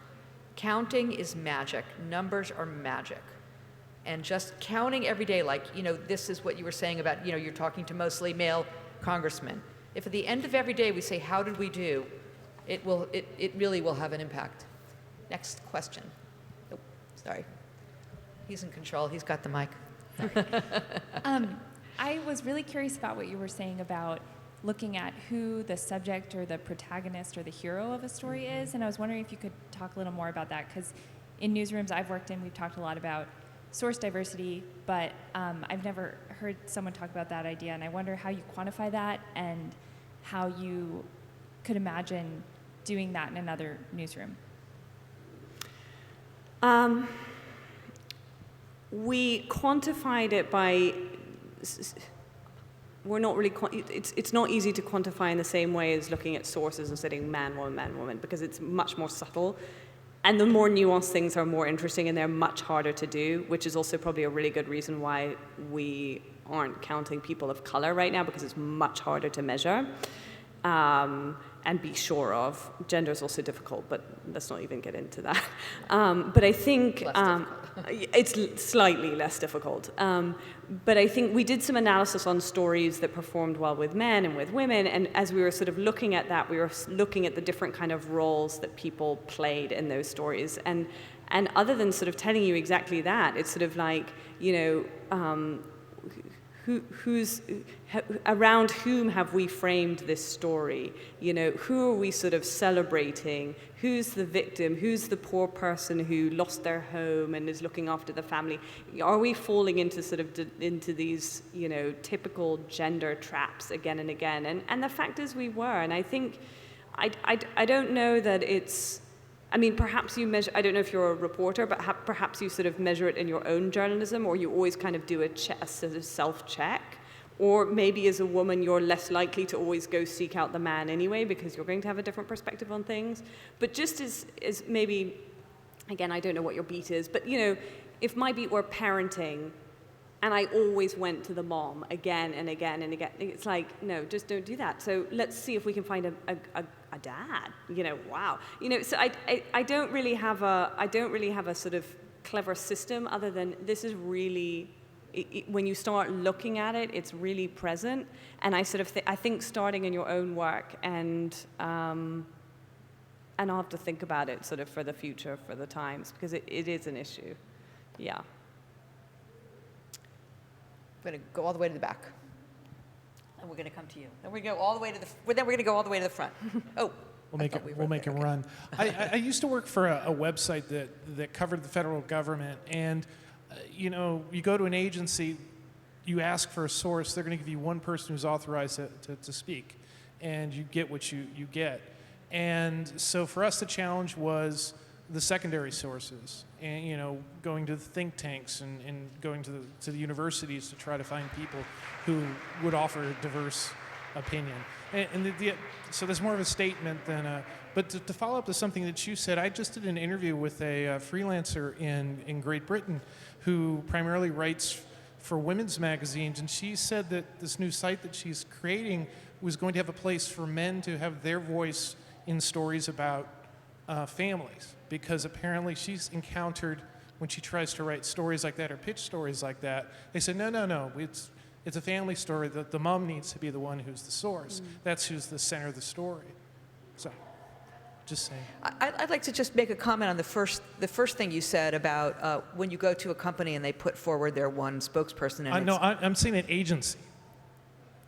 Counting is magic. Numbers are magic. And just counting every day, like, you know, this is what you were saying about, you know, you're talking to mostly male congressmen. If at the end of every day we say, how did we do, it really will have an impact. Next question. Oh, sorry. He's in control. He's got the mic. I was really curious about what you were saying about looking at who the subject or the protagonist or the hero of a story is, and I was wondering if you could talk a little more about that, because in newsrooms I've worked in, we've talked a lot about source diversity, but I've never heard someone talk about that idea, and I wonder how you quantify that and how you could imagine doing that in another newsroom. We quantified it by, we're not really, it's not easy to quantify in the same way as looking at sources and saying man, woman, because it's much more subtle. And the more nuanced things are more interesting, and they're much harder to do, which is also probably a really good reason why we aren't counting people of color right now, because it's much harder to measure and be sure of. Gender is also difficult, but let's not even get into that. But I think, Less difficult. It's slightly less difficult. But I think we did some analysis on stories that performed well with men and with women, and as we were sort of looking at that, we were looking at the different kind of roles that people played in those stories. And other than sort of telling you exactly that, it's sort of like, who's around whom have we framed this story? Who are we sort of celebrating? Who's the victim? Who's the poor person who lost their home and is looking after the family? Are we falling into sort of into these, typical gender traps again and again? And the fact is we were. And I think, I don't know that it's, perhaps you measure, I don't know if you're a reporter, but perhaps you sort of measure it in your own journalism, or you always kind of do a sort of self-check. Or maybe as a woman, you're less likely to always go seek out the man anyway, because you're going to have a different perspective on things. But just as maybe, again, I don't know what your beat is, but if my beat were parenting, and I always went to the mom again and again and again, it's like, no, just don't do that. So let's see if we can find a dad. Wow. So I don't really have a sort of clever system other than this is really. When you start looking at it, it's really present, and I sort of I think starting in your own work, and I'll have to think about it sort of for the future, for the times, because it is an issue. Yeah. I'm going to go all the way to the back, and we're going to come to you. Then we're going to go all the way to then we're going to go all the way to the front. Oh. We'll make it run. I used to work for a website that covered the federal government, and you go to an agency, you ask for a source, they're going to give you one person who's authorized to speak, and you get what you get. And so for us, the challenge was the secondary sources, and going to the think tanks and going to the universities to try to find people who would offer a diverse opinion. So there's more of a statement than a. But to follow up to something that you said, I just did an interview with a freelancer in Great Britain who primarily writes for women's magazines, and she said that this new site that she's creating was going to have a place for men to have their voice in stories about families, because apparently she's encountered when she tries to write stories like that or pitch stories like that, they said, no, it's a family story that the mom needs to be the one who's the source. That's who's the center of the story. So, just saying. I'd like to just make a comment on the first thing you said about when you go to a company and they put forward their one spokesperson. And no, I'm saying an agency.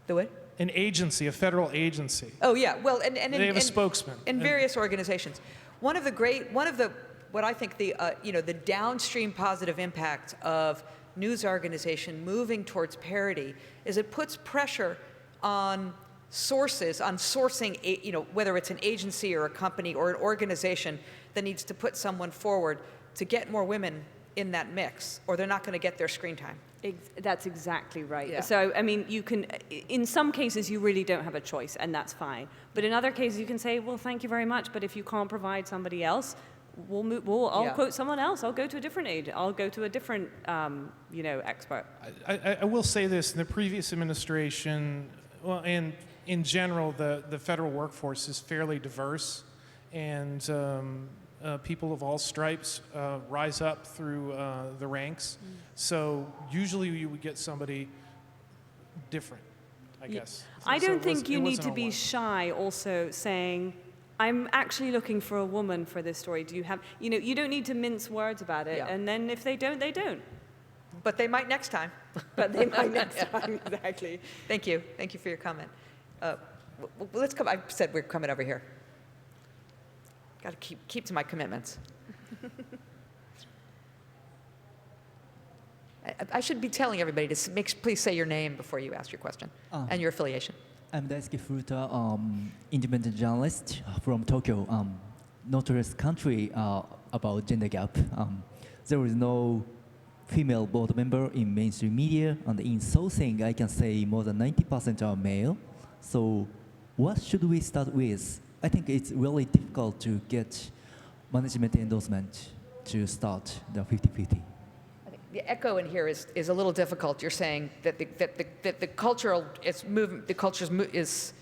The what? An agency, a federal agency. Oh yeah, well, and they have a spokesman in various organizations. What I think the downstream positive impact of news organization moving towards parity is it puts pressure on sources, on sourcing, whether it's an agency or a company or an organization that needs to put someone forward to get more women in that mix, or they're not going to get their screen time. That's exactly right. Yeah. So, you can, in some cases, you really don't have a choice, and that's fine. But in other cases, you can say, well, thank you very much, but if you can't provide somebody else, I'll quote someone else. I'll go to a different agent. I'll go to a different, expert. I will say this: in the previous administration, well, and in general, the federal workforce is fairly diverse, and people of all stripes rise up through the ranks. So usually you would get somebody different, I guess. I don't think you need to be shy also saying, I'm actually looking for a woman for this story. Do you have, you don't need to mince words about it. Yeah. And then if they don't, they don't. But they might next time. But they might next time, exactly. Thank you. Thank you for your comment. Let's come, I said we're coming over here. Got to keep to my commitments. I should be telling everybody to please say your name before you ask your question and your affiliation. I'm Daisuke Furuta, independent journalist from Tokyo, notorious country about gender gap. There is no female board member in mainstream media, and in sourcing, I can say more than 90% are male. So what should we start with? I think it's really difficult to get management endorsement to start the 50-50. The echo in here is a little difficult. You're saying that the cultural movement, the culture's is.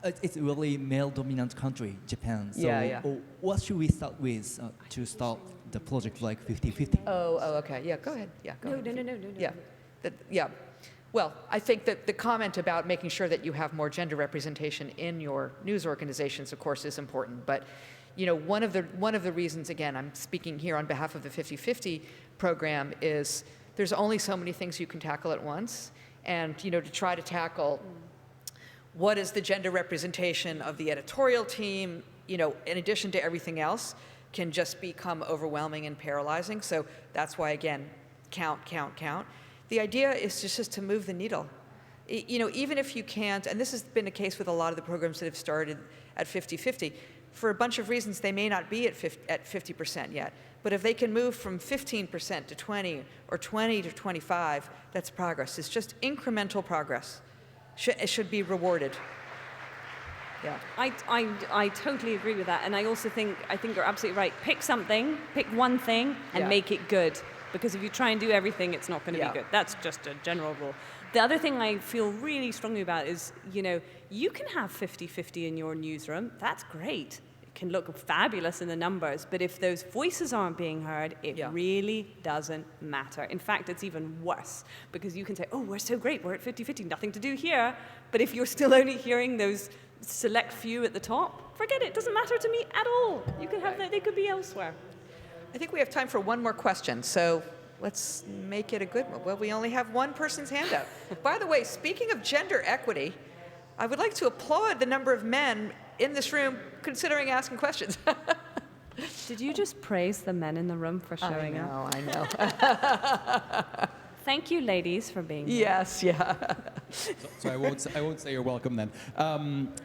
It's really male-dominant country, Japan. So yeah. what should we start with to start the project like 50-50. Oh, okay. Yeah, go ahead. Yeah, go No, ahead. no. Yeah. Yeah. Well, I think that the comment about making sure that you have more gender representation in your news organizations, of course, is important. But, you know, one of the reasons, again, I'm speaking here on behalf of the 50/50 program, is there's only so many things you can tackle at once. And, you know, to try to tackle what is the gender representation of the editorial team, you know, in addition to everything else, can just become overwhelming and paralyzing. So that's why, again, count. The idea is just to move the needle. You know, even if you can't, and this has been the case with a lot of the programs that have started at 50/50, for a bunch of reasons they may not be at 50% yet. But if they can move from 15% to 20 or 20 to 25, that's progress. It's just incremental progress. It should be rewarded. Yeah. I totally agree with that, and I also think you're absolutely right. Pick something, pick one thing, and make it good. Because if you try and do everything, it's not going to be good. That's just a general rule. The other thing I feel really strongly about is, you know, you can have 50/50 in your newsroom. That's great. It can look fabulous in the numbers, but if those voices aren't being heard, it really doesn't matter. In fact, it's even worse, because you can say, oh, we're so great, we're at 50/50, nothing to do here. But if you're still only hearing those select few at the top, forget it, doesn't matter to me at all. You can have that, they could be elsewhere. I think we have time for one more question, so let's make it a good one. Well, we only have one person's hand up. By the way, speaking of gender equity, I would like to applaud the number of men in this room considering asking questions. Did you just praise the men in the room for showing up? I know. Thank you, ladies, for being here. Yes, yeah. So I won't say you're welcome then.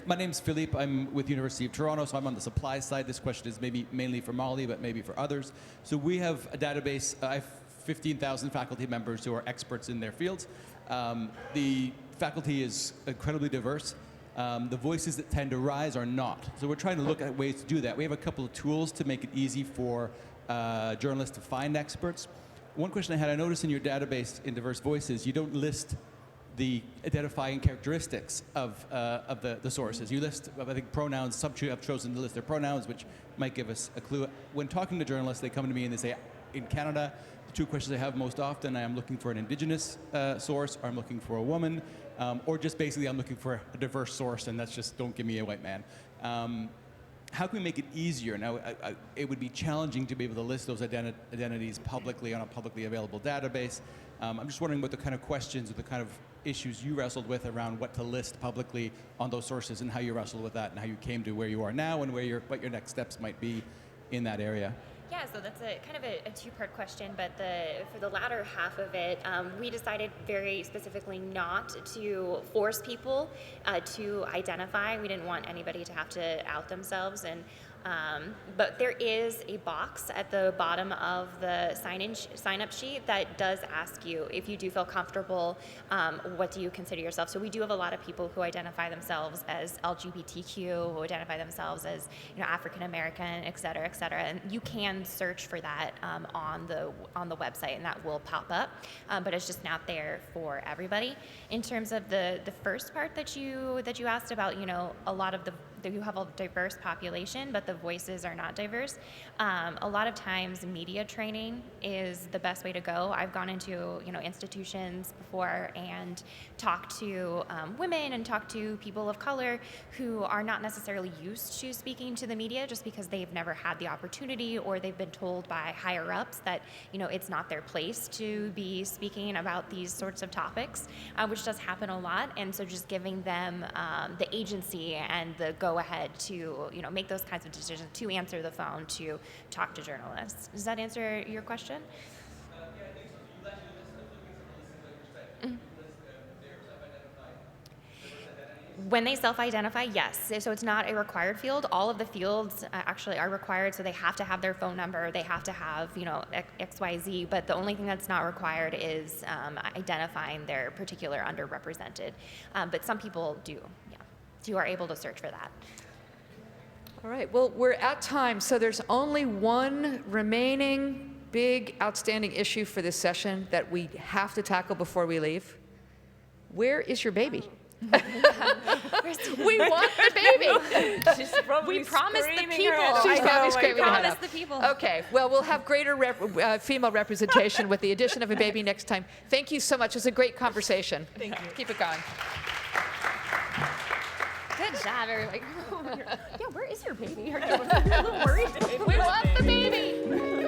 My name's Philippe. I'm with the University of Toronto, so I'm on the supply side. This question is maybe mainly for Molly, but maybe for others. So we have a database. I have 15,000 faculty members who are experts in their fields. The faculty is incredibly diverse. The voices that tend to rise are not. So we're trying to look at ways to do that. We have a couple of tools to make it easy for journalists to find experts. One question I had, I noticed in your database in diverse voices, you don't list the identifying characteristics of the sources. You list, I think, pronouns. Some have chosen to list their pronouns, which might give us a clue. When talking to journalists, they come to me and they say, in Canada, the two questions I have most often, I am looking for an Indigenous source, or I'm looking for a woman, or just basically I'm looking for a diverse source, and that's just, don't give me a white man. How can we make it easier? Now, it would be challenging to be able to list those identities publicly on a publicly available database. I'm just wondering what the kind of questions or the kind of issues you wrestled with around what to list publicly on those sources, and how you wrestled with that, and how you came to where you are now, and what your next steps might be in that area. Yeah, so that's a kind of a two-part question, but for the latter half of it, we decided very specifically not to force people to identify. We didn't want anybody to have to out themselves, but there is a box at the bottom of the sign-up sheet that does ask you, if you do feel comfortable, what do you consider yourself? So we do have a lot of people who identify themselves as LGBTQ, who identify themselves as, you know, African American, et cetera, and you can search for that on the website, and that will pop up, but it's just not there for everybody. In terms of the first part that you asked about, you know, a lot of you have a diverse population, but the voices are not diverse. A lot of times media training is the best way to go. I've gone into, you know, institutions before and talked to women and talked to people of color who are not necessarily used to speaking to the media, just because they've never had the opportunity, or they've been told by higher ups that, you know, it's not their place to be speaking about these sorts of topics, which does happen a lot. And so just giving them the agency and the go-ahead to, you know, make those kinds of decisions, to answer the phone, to talk to journalists. Does that answer your question? When they self-identify, yes. So it's not a required field. All of the fields actually are required, so they have to have their phone number, they have to have, you know, XYZ, but the only thing that's not required is identifying their particular underrepresented. But some people do, yeah. You are able to search for that. All right, well, we're at time, so there's only one remaining big outstanding issue for this session that we have to tackle before we leave. Where is your baby? We want the baby. She's probably We promised the screaming people. her head She's off. probably I know, screaming my her God. head Promise the people. Okay, well, we'll have greater female representation with the addition of a baby next time. Thank you so much. It was a great conversation. Thank you. Keep it going. Good job, everybody. Yeah, where is your baby? Are you a little worried? We want the baby.